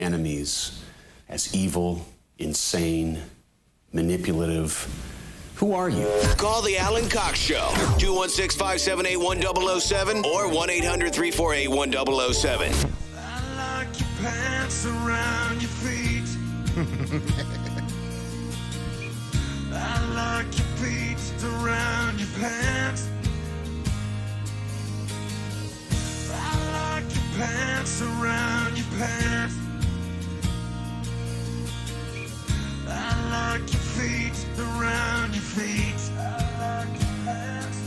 enemies as evil, insane, manipulative. Who are you? Call the Alan Cox Show. 216-578-1007 or 1-800-348-1007. I like your pants around your feet. I like your feet around your pants. I like your pants around your pants. I like your feet around your feet. I like your pants.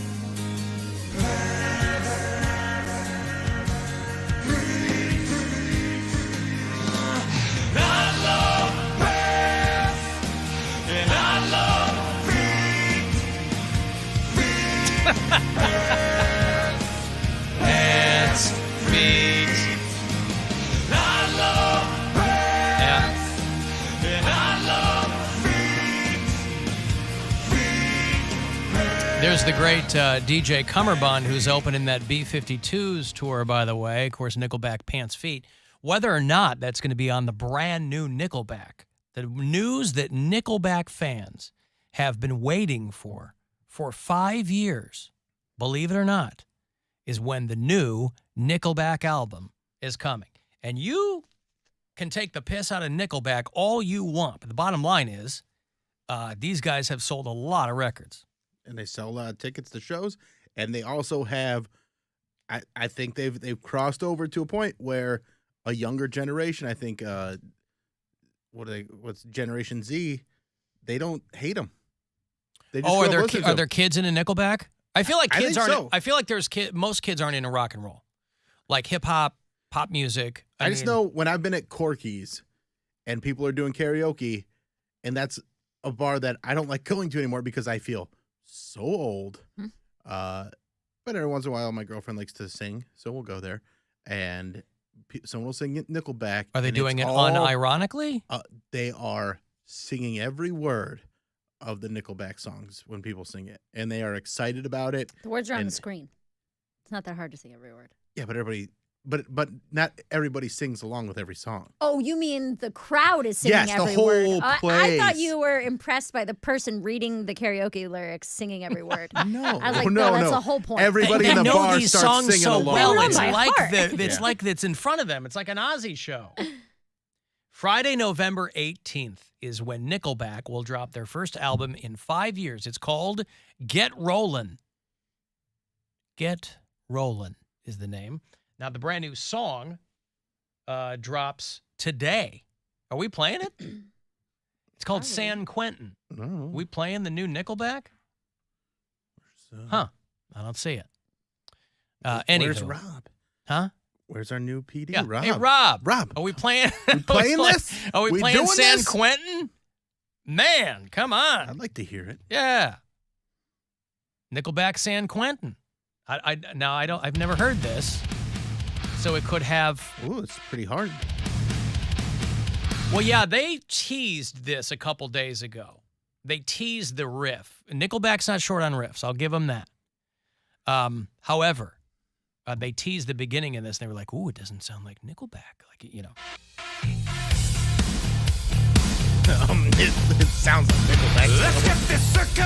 I love pants, and I love Pants, feet. I love pants, and I love There's the great DJ Cummerbund, who's opening that B-52s tour, by the way. Of course, Nickelback, Pants, Feet. Whether or not that's going to be on the brand new Nickelback, the news that Nickelback fans have been waiting for 5 years, believe it or not, is when the new Nickelback album is coming. And you can take the piss out of Nickelback all you want, but the bottom line is these guys have sold a lot of records. And they sell tickets to shows, and they also have, I think they've crossed over to a point where a younger generation, I think, what's Generation Z, they don't hate them. They just are there kids into Nickelback? I feel like kids aren't. So. I feel like most kids aren't into rock and roll, like hip hop, pop music. I just know when I've been at Corky's, and people are doing karaoke, and that's a bar that I don't like going to anymore because I feel so old. But every once in a while, my girlfriend likes to sing, so we'll go there, and someone will sing Nickelback. Are they doing it unironically? They are singing every word of the Nickelback songs when people sing it, and they are excited about it. The words are on the screen. It's not that hard to sing every word. Yeah, but everybody, but not everybody sings along with every song. Oh, you mean the crowd is singing Yes, the every whole word? I place. thought you were impressed by the person reading the karaoke lyrics, singing every word. No, I was like, no, that's the whole point. Everybody they in the know bar these starts songs singing so along. well. They know It's by like heart. it's like it's in front of them. It's like an Ozzy show. Friday, November 18th is when Nickelback will drop their first album in 5 years. It's called Get Rollin'. Get Rollin' is the name. Now, the brand new song drops today. Are we playing it? It's called San Quentin. No. We playing the new Nickelback? Huh. I don't see it. Where's Anywho. Rob? Huh? Where's our new PD? Yeah. Rob. Hey, Rob. Rob. Are we playing? playing this? Are we We playing doing San this? Quentin? Man, come on. I'd like to hear it. Yeah. Nickelback San Quentin. I've never heard this. So it could have. Ooh, it's pretty hard. Well, yeah, they teased this a couple days ago. They teased the riff. Nickelback's not short on riffs. I'll give them that. However, they teased the beginning of this, and they were like, ooh, it doesn't sound like Nickelback. Like, you know. It sounds like Nickelback. Let's get this circus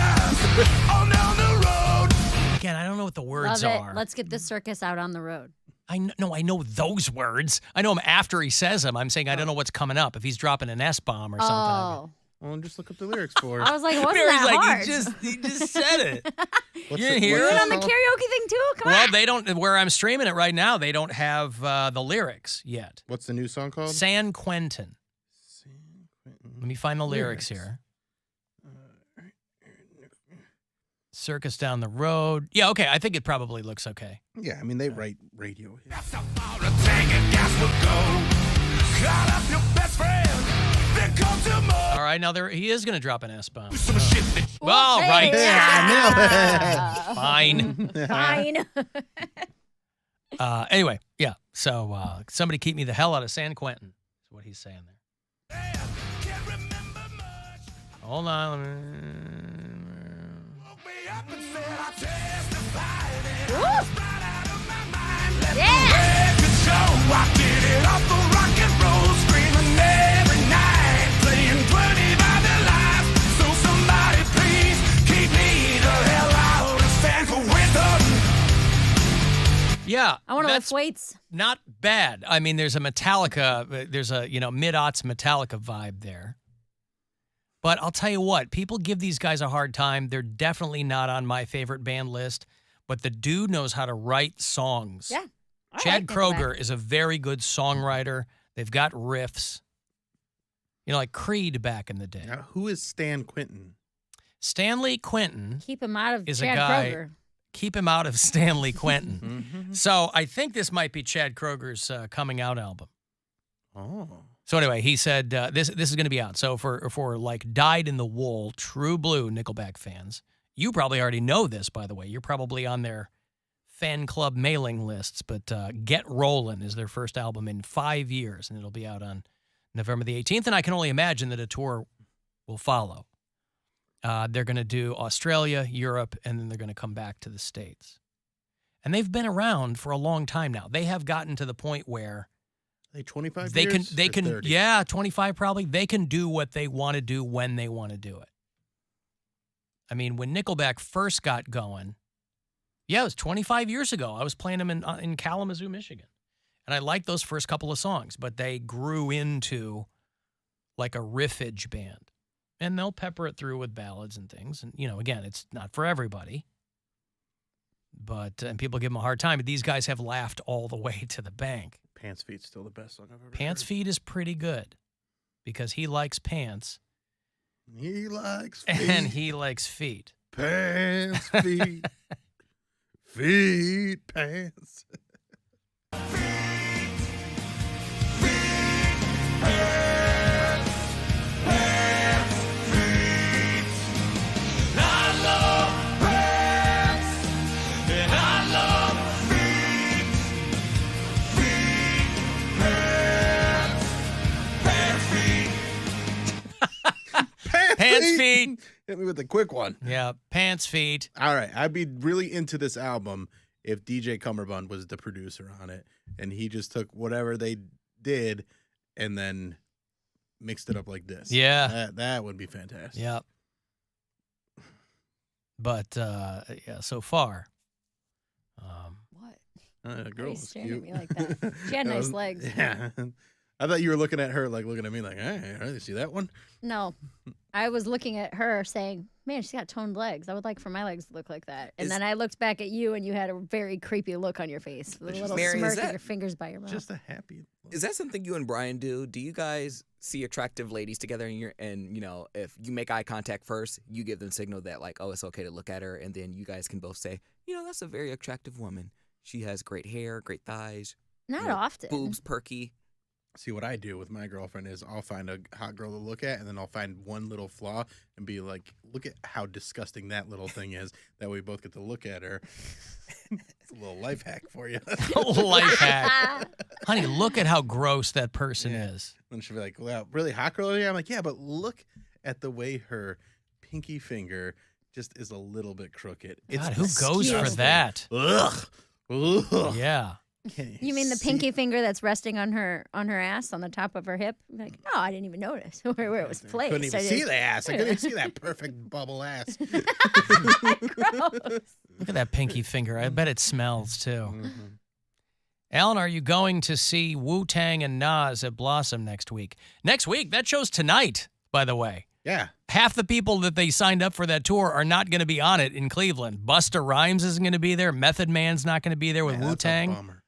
on down the road. Again, I don't know what the words Love it. are. Let's get this circus out on the road. I know those words. I know them after he says them. I'm saying I don't know what's coming up. If he's dropping an S-bomb or something. Oh. Well, just look up the lyrics for it. I was like, wasn't Mary's that like, hard? he just said it. What's You the- didn't hear Do it? it on the karaoke thing too? Come Well, on. they don't. Where I'm streaming it right now, they don't have the lyrics yet. What's the new song called? San Quentin. Let me find the lyrics here. Circus down the road. Yeah, okay. I think it probably looks okay. Yeah, I mean, they write radio hits. That's about a tank and gas will go. Call up your best friend. Then come to more. All right, now he is going to drop an S-bomb. Some shit that All right. Yeah. Fine. Fine. Anyway, yeah. So somebody keep me the hell out of San Quentin. Is what he's saying there. can't remember much. Hold on. Woke me up and said I testified and Woo. I was right out of my mind. Let Yeah. the record show I did it off the rock and roll, screaming Let's weights. not bad. I mean, there's a Metallica, there's a mid-aughts Metallica vibe there. But I'll tell you what, people give these guys a hard time. They're definitely not on my favorite band list, but the dude knows how to write songs. Yeah. I Chad like Nickelback. Kroger is a very good songwriter. They've got riffs. Like Creed back in the day. Now, who is Stan Quinton? Stanley Quinton. Keep him out of Is a Chad guy- Kroger. Keep him out of Stanley Quinton. Mm-hmm. So I think this might be Chad Kroger's coming out album. Oh. So anyway, he said this is going to be out. So for like dyed in the wool, true blue Nickelback fans, you probably already know this, by the way. You're probably on their fan club mailing lists. But Get Rollin' is their first album in 5 years, and it'll be out on November the 18th. And I can only imagine that a tour will follow. They're going to do Australia, Europe, and then they're going to come back to the States. And they've been around for a long time now. They have gotten to the point where They 25 they years? can or 30? yeah, 25 probably. They can do what they want to do when they want to do it. I mean, when Nickelback first got going, yeah, it was 25 years ago. I was playing them in Kalamazoo, Michigan. And I liked those first couple of songs, but they grew into like a riffage band. And they'll pepper it through with ballads and things. And, again, it's not for everybody. But and people give them a hard time. But these guys have laughed all the way to the bank. Pants Feet's still the best song I've ever Pants heard. Feet is pretty good because he likes pants He likes feet. and he likes feet. Pants, feet. Feet, pants. Pants, feet. Hit me with a quick one. Yeah, pants, feet. All right, I'd be really into this album if DJ Cummerbund was the producer on it, and he just took whatever they did and then mixed it up like this. Yeah. That would be fantastic. Yeah. But, yeah, so far. What? The Why girl are you was staring cute. at me like that? She had nice legs. Yeah. I thought you were looking at her like looking at me like, hey, you see that one? No, I was looking at her saying, man, she's got toned legs. I would like for my legs to look like that. And Is- then I looked back at you and you had a very creepy look on your face with a little Mary, is smirk that- and your fingers by your mouth. Just a happy. Is that something you and Brian do? Do you guys see attractive ladies together and if you make eye contact first, you give them signal that like, oh, it's okay to look at her, and then you guys can both say, that's a very attractive woman. She has great hair, great thighs, Not you know, often. boobs, perky. See, what I do with my girlfriend is I'll find a hot girl to look at, and then I'll find one little flaw and be like, look at how disgusting that little thing is. That way we both get to look at her. It's a little life hack for you. Life hack. Honey, look at how gross that person is. And she'll be like, wow, really hot girl? Yeah. I'm like, yeah, but look at the way her pinky finger just is a little bit crooked. God, who goes for disgusting. that? Ugh. Ugh. Yeah. You mean the See? pinky finger that's resting on her ass on the top of her hip? I'm like, oh, I didn't even notice where it was placed. Couldn't even I see just- the ass. I couldn't even see that perfect bubble ass. Gross. Look at that pinky finger. I bet it smells too. Mm-hmm. Alan, are you going to see Wu-Tang and Nas at Blossom next week? Next week? That show's tonight, by the way. Yeah. Half the people that they signed up for that tour are not going to be on it in Cleveland. Busta Rhymes isn't going to be there. Method Man's not going to be there with Yeah, that's a Wu-Tang. bummer.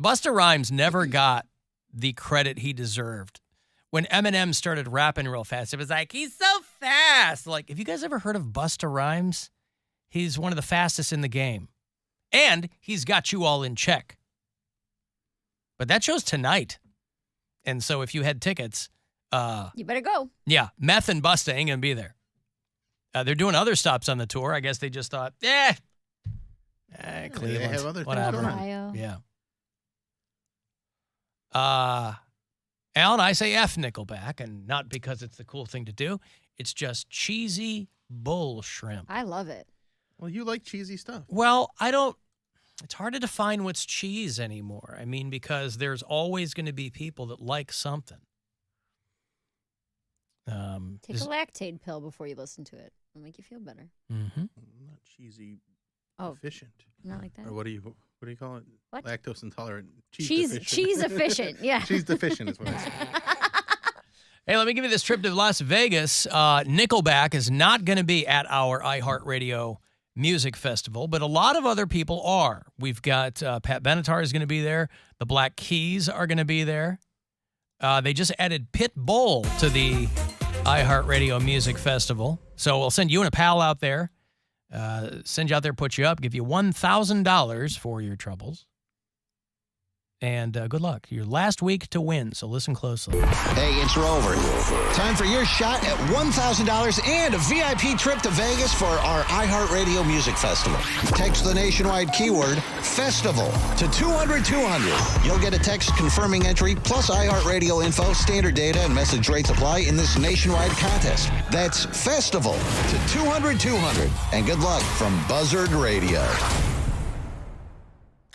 Busta Rhymes never got the credit he deserved. When Eminem started rapping real fast, it was like, he's so fast. Like, have you guys ever heard of Busta Rhymes? He's one of the fastest in the game. And he's got you all in check. But that show's tonight. And so if you had tickets, You better go. yeah, Meth and Busta ain't going to be there. They're doing other stops on the tour. I guess they just thought, Cleveland. They have other things whatever. going on. Ohio. Yeah. Alan, I say F Nickelback, and not because it's the cool thing to do. It's just cheesy bull shrimp. I love it. Well, you like cheesy stuff. Well, I don't. It's hard to define what's cheese anymore. I mean, because there's always going to be people that like something. Take a Lactaid pill before you listen to it. It'll make you feel better. Mm-hmm. Not cheesy, Oh, efficient. not like that. Or what do you? What do you call it? What? Lactose intolerant. Cheese efficient. Yeah. Cheese deficient is what I said. Hey, let me give you this trip to Las Vegas. Nickelback is not going to be at our iHeartRadio Music Festival, but a lot of other people are. We've got Pat Benatar is going to be there. The Black Keys are going to be there. They just added Pitbull to the iHeartRadio Music Festival. So we'll send you and a pal out there. Send you out there, put you up, give you $1,000 for your troubles. And good luck. Your last week to win, so listen closely. Hey, it's Rover. Time for your shot at $1,000 and a VIP trip to Vegas for our iHeartRadio Music Festival. Text the nationwide keyword FESTIVAL to 200-200. You'll get a text confirming entry, plus iHeartRadio info, standard data, and message rates apply in this nationwide contest. That's FESTIVAL to 200-200. And good luck from Buzzard Radio.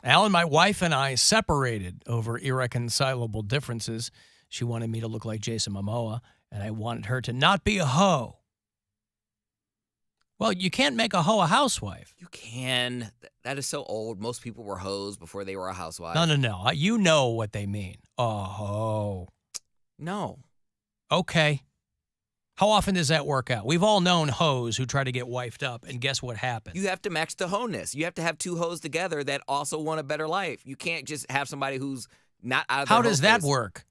Alan, my wife and I separated over irreconcilable differences. She wanted me to look like Jason Momoa, and I wanted her to not be a hoe. Well, you can't make a hoe a housewife. You can. That is so old. Most people were hoes before they were a housewife. No. You know what they mean. A hoe. No. Okay. How often does that work out? We've all known hoes who try to get wifed up, and guess what happens? You have to match the hoe-ness. You have to have two hoes together that also want a better life. You can't just have somebody who's not out of their How does that hoe-phase. work?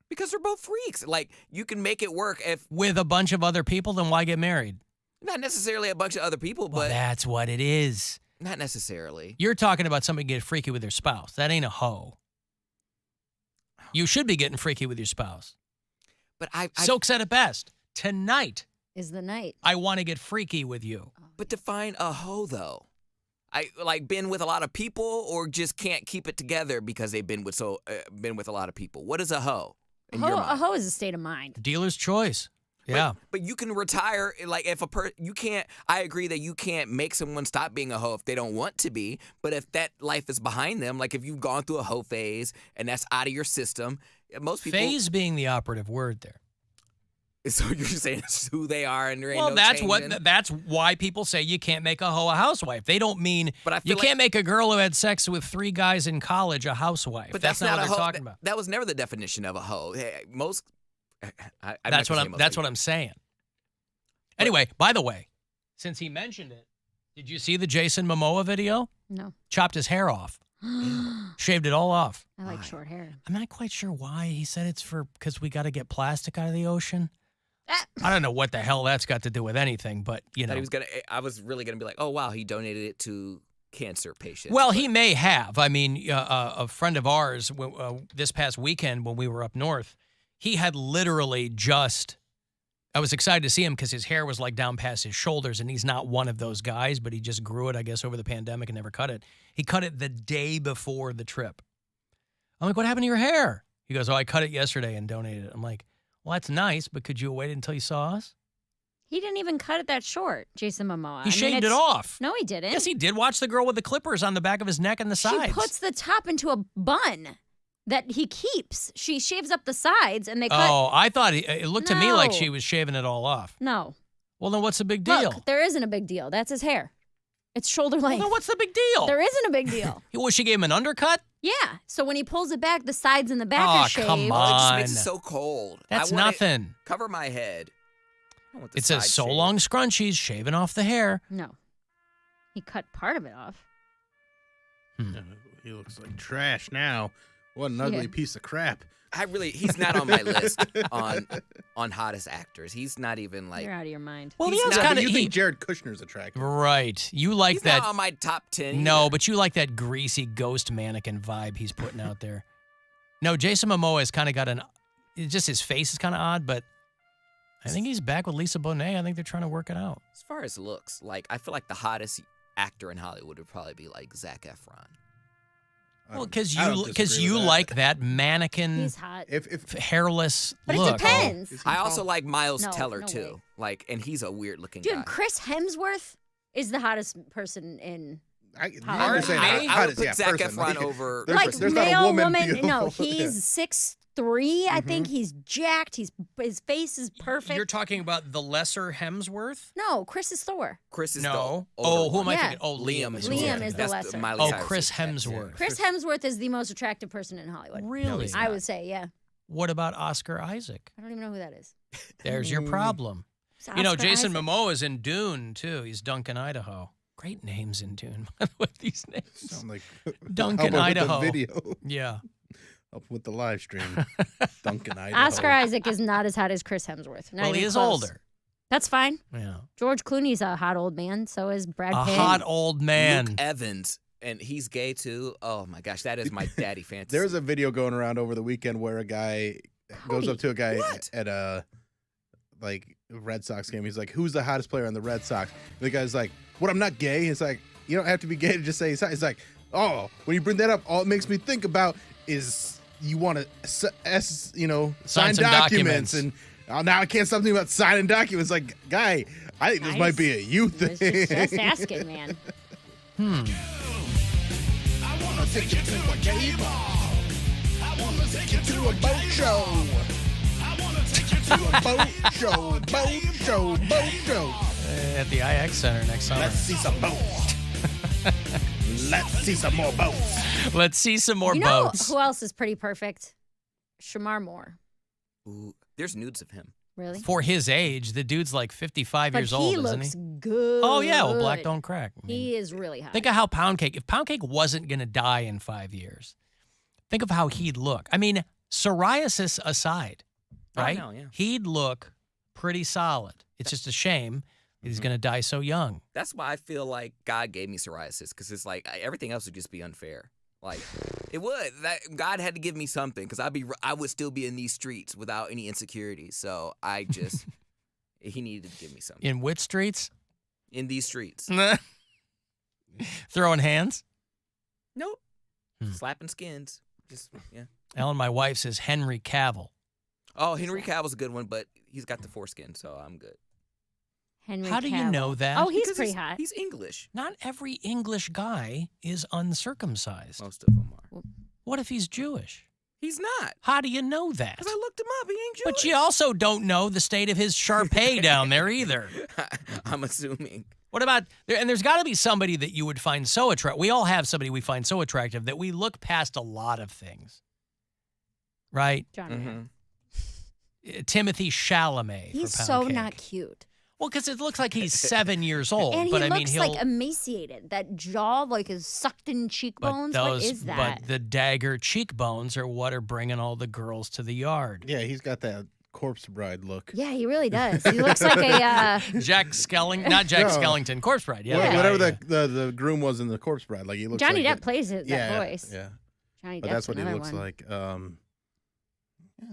Because they're both freaks. Like, you can make it work if With a bunch of other people, then why get married? not necessarily a bunch of other people, Well, but that's what it is. not necessarily. You're talking about somebody getting freaky with their spouse. That ain't a hoe. You should be getting freaky with your spouse. But I Silk said it best. Tonight, Is the night. I want to get freaky with you. But define a hoe though. I like been with a lot of people, or just can't keep it together because they've been with a lot of people. What is a hoe in your A mind? hoe is a state of mind. Dealer's choice. Yeah. But you can retire, like if you can't, I agree that you can't make someone stop being a hoe if they don't want to be, but if that life is behind them, like if you've gone through a hoe phase and that's out of your system, most people. Phase being the operative word there. So you're saying it's who they are and there ain't Well, no that's changing? that's why people say you can't make a hoe a housewife. They don't mean But I you feel can't make a girl who had sex with 3 guys in college a housewife. But that's not what a they're hoe. talking about. That was never the definition of a hoe. Hey, most. That's what I'm saying. Anyway, by the way, since he mentioned it, did you see the Jason Momoa video? No. Chopped his hair off. Shaved it all off. I like short hair. I'm not quite sure why. He said it's because we got to get plastic out of the ocean. Ah. I don't know what the hell that's got to do with anything, but you know. I was really gonna be like, oh wow, he donated it to cancer patients. Well, he may have. I mean, a friend of ours this past weekend when we were up north, he had literally just. I was excited to see him because his hair was like down past his shoulders, and he's not one of those guys, but he just grew it, I guess, over the pandemic and never cut it. He cut it the day before the trip. I'm like, what happened to your hair? He goes, oh, I cut it yesterday and donated it. I'm like, well, that's nice, but could you have waited until you saw us? He didn't even cut it that short, Jason Momoa. He shaved it off. No, he didn't. Yes, he did. Watch the girl with the clippers on the back of his neck and the sides. She puts the top into a bun that he keeps. She shaves up the sides, and they cut. Oh, I thought it looked to me like No. she was shaving it all off. No. Well, then what's the big deal? Look, there isn't a big deal. That's his hair. It's shoulder Well, length. then what's the big deal? There isn't a big deal. Well, she gave him an undercut? Yeah. So when he pulls it back, the sides and the back Aw, are shaved. come Well, it just makes on. it so cold. That's I want it- nothing. Cover my head. I want the It says side so shave. long scrunchies, shaving off the hair. No. He cut part of it off. He looks like trash now. What an ugly Yeah. piece of crap. He's not on my list on hottest actors. He's not even like. You're out of your mind. Well, He's he has not- kind But of you think Jared Kushner's attractive? right. You like He's that? not on my top 10. No, either. but you like that greasy ghost mannequin vibe he's putting out there. No, Jason Momoa has kind of got just his face is kind of odd, but I think he's back with Lisa Bonet. I think they're trying to work it out. As far as looks, like I feel like the hottest actor in Hollywood would probably be like Zac Efron. Well, because I don't you disagree with that. like that mannequin, He's hot. If hairless But look. it depends. Is he I also tall? like Miles No, Teller no too. way. Like, and he's a weird looking Dude, guy. Chris Hemsworth is the hottest person in. I Hard. understand I would hottest, put yeah, Zac person. Efron over. There's like not a male, woman woman. No, beautiful. he's 6'3". I think he's jacked. His face is perfect. You're talking about the lesser Hemsworth? No, Chris is Thor. Chris is No. the older Who am I Yeah. thinking? Oh, Liam. Liam is the That's lesser. Miley Oh, Cyrus's Chris dad. Hemsworth. Chris Hemsworth is the most attractive person in Hollywood. Really? I would say, yeah. What about Oscar Isaac? I don't even know who that is. There's your problem. It's You know, Oscar Jason Isaac. Momoa is in Dune, too. He's Duncan, Idaho. Great names in Dune, by the way, these names. Sound like Duncan, help with Idaho. The video. Yeah. Up with the live stream. Duncan, Idaho. Oscar Isaac is not as hot as Chris Hemsworth. Not Well, he even is close. older. That's fine. Yeah. George Clooney's a hot old man. So is Brad A Pitt. hot old man. Luke Evans, and he's gay too. Oh my gosh, that is my daddy fantasy. There's a video going around over the weekend where a guy goes up to a guy What? at a Red Sox game. He's like, "Who's the hottest player on the Red Sox?" And the guy's like, "What? I'm not gay." He's like, "You don't have to be gay to just say he's hot." He's like, "Oh, when you bring that up, all it makes me think about is you want to sign Sign some documents, and now I can't stop thinking about signing documents." Like, guy, I think this Nice. might be a you thing. Just asking, man. I wanna take you to a gay bar. I wanna take you to a boat show. I wanna take you to a boat show. At the IX Center next summer. Let's see some boats. Let's see some more boats. Let's see some more You know boats. who else is pretty perfect? Shamar Moore. Ooh, there's nudes of him. Really? For his age, the dude's like 55 But years he old, looks isn't he? good. Oh, yeah. Well, black don't crack. I mean, He is really hot. think of how Pound Cake, if Pound Cake wasn't going to die in 5 years, think of how he'd look. I mean, psoriasis aside, I right? know, yeah. He'd look pretty solid. It's just a shame that he's going to die so young. That's why I feel like God gave me psoriasis, because it's like everything else would just be unfair. Like it would. God had to give me something, because I would still be in these streets without any insecurities. So I just he needed to give me something In which streets? in these streets. Throwing hands? Nope. Slapping skins. Just yeah. Ellen, my wife, says Henry Cavill. Oh, Henry Cavill's a good one, but he's got the foreskin, so I'm good. Henry How do you Cavill. know that? Oh, he's Because pretty hot. He's English. Not every English guy is uncircumcised. Most of them are. What if he's Jewish? He's not. How do you know that? Because I looked him up. He ain't Jewish. But you also don't know the state of his Shar-Pei down there either. I'm assuming. What about and there's got to be somebody that you would find so attractive. We all have somebody we find so attractive that we look past a lot of things, right? Johnny Depp. Timothy Chalamet. He's for Pound so Cake. not cute. Well, because it looks like he's 7 years old, And he but I looks mean he'll. like emaciated. That jaw, like, is sucked in cheekbones. What is that? But the dagger cheekbones are what are bringing all the girls to the yard. Yeah, he's got that corpse bride look. Yeah, he really does. He looks like a. Jack Skellington, not Jack No. Skellington, Corpse Bride. Yeah, Wha- the guy, whatever yeah. the groom was in the corpse bride, like he looks. Johnny like Depp plays it, that voice. Yeah, Johnny but Depp's that's what he another looks one. like. Yeah,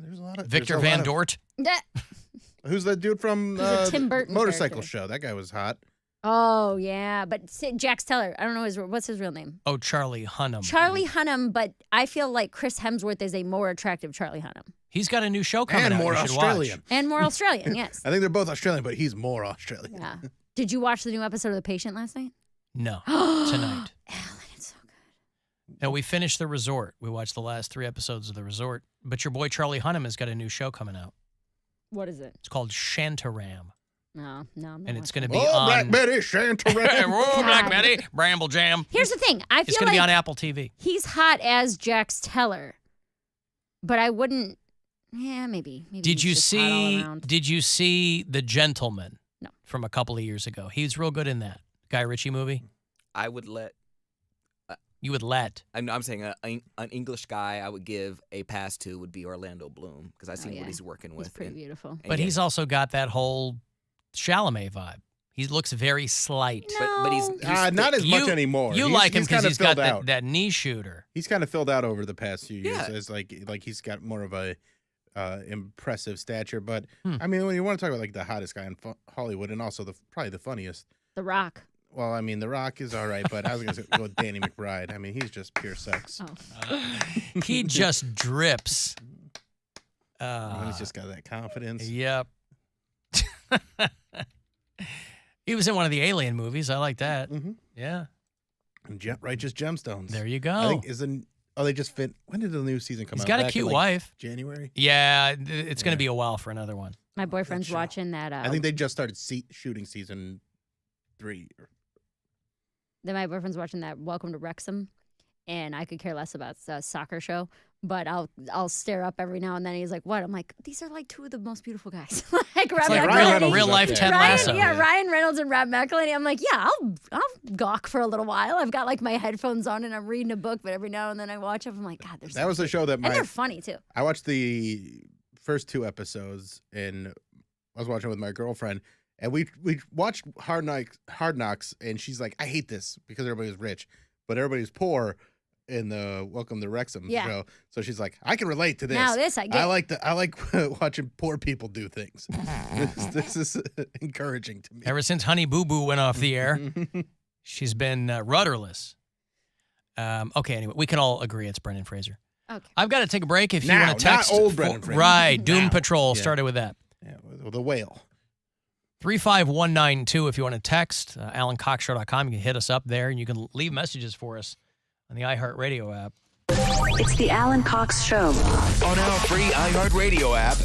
there's a lot of Victor there's a Van lot of- Dort. That- Who's that dude from He's a Tim Burton Motorcycle character. Show? That guy was hot. Oh yeah, but Jax Teller. I don't know what's his real name. Oh, Charlie Hunnam. Charlie Hunnam, but I feel like Chris Hemsworth is a more attractive Charlie Hunnam He's got a new show coming And out. more you should Australian. and more Australian. Yes. I think they're both Australian, but he's more Australian. Yeah. Did you watch the new episode of The Patient last night? Watch. No, tonight. Alan, it's so good. And we finished The Resort. We watched the last 3 episodes of The Resort. But your boy Charlie Hunnam has got a new show coming out. What is it? It's called Shantaram. No, I'm not And it's watching going to it. be Oh, on. Black Betty, Shantaram. Whoa, Black God. Betty, Bramble Jam. Here's the thing. I It's feel going to be on like Apple TV. he's hot as Jax Teller, but I wouldn't. Yeah, maybe. Did he's you just hot all see? around. Did you see The Gentleman? No. From a couple of years ago. He was real good in that Guy Ritchie movie. I would let. You would let. I'm saying an English guy I would give a pass to would be Orlando Bloom, because I've seen yeah. what he's working He's with. pretty and- beautiful. and But yeah. he's also got that whole Chalamet vibe. He looks very slight. But he's No. Not as much anymore. You He's- like him he's because kinda he's got filled out. that knee shooter. He's kind of filled out over the past few years Yeah. as like he's got more of a impressive stature. But Hmm. I mean, when you want to talk about like the hottest guy in Hollywood and also probably the funniest. The Rock. Well, I mean, The Rock is all right, but I was gonna go with Danny McBride. I mean, he's just pure sex. Oh. He just drips. He's just got that confidence. Yep. He was in one of the Alien movies. I like that. Mhm. Yeah. And Righteous Gemstones. There you go. I think is Oh, they just fit. When did the new season come He's out? got a Back in, cute like, wife. January. Yeah, it's going to be a while for another one. My boyfriend's show. watching that. I think they just started shooting season 3. Then my boyfriend's watching that Welcome to Wrexham, and I could care less about the soccer show, but I'll stare up every now and then. He's like, "What?" I'm like, "These are like two of the most beautiful guys." Like Rob It's like McElhenney. real life Ted Ryan, Lasso. yeah, Ryan Reynolds and Rob McElhenney. I'm like, yeah, I'll gawk for a little while. I've got like my headphones on and I'm reading a book, but every now and then I watch them. I'm like, God, That was the show that and they're my funny too. I watched the first 2 episodes, and I was watching with my girlfriend, and we watched Hard Knocks, and she's like, I hate this because everybody's rich, but everybody's poor in the Welcome to Wrexham Yeah. show. So she's like, I can relate to this. Now this I get. I like watching poor people do things. this is encouraging to me. Ever since Honey Boo Boo went off the air, she's been rudderless. Okay, anyway, we can all agree it's Brendan Fraser. Okay. I've got to take a break. If you Now, want to not text, old Brendan Fraser. right? Doom Now. Patrol Yeah. started with that. Yeah, with the whale. 35192 if you want to text. AlanCockShow.com. You can hit us up there, and you can leave messages for us on the iHeartRadio app. It's the Alan Cox Show. On our free iHeartRadio app,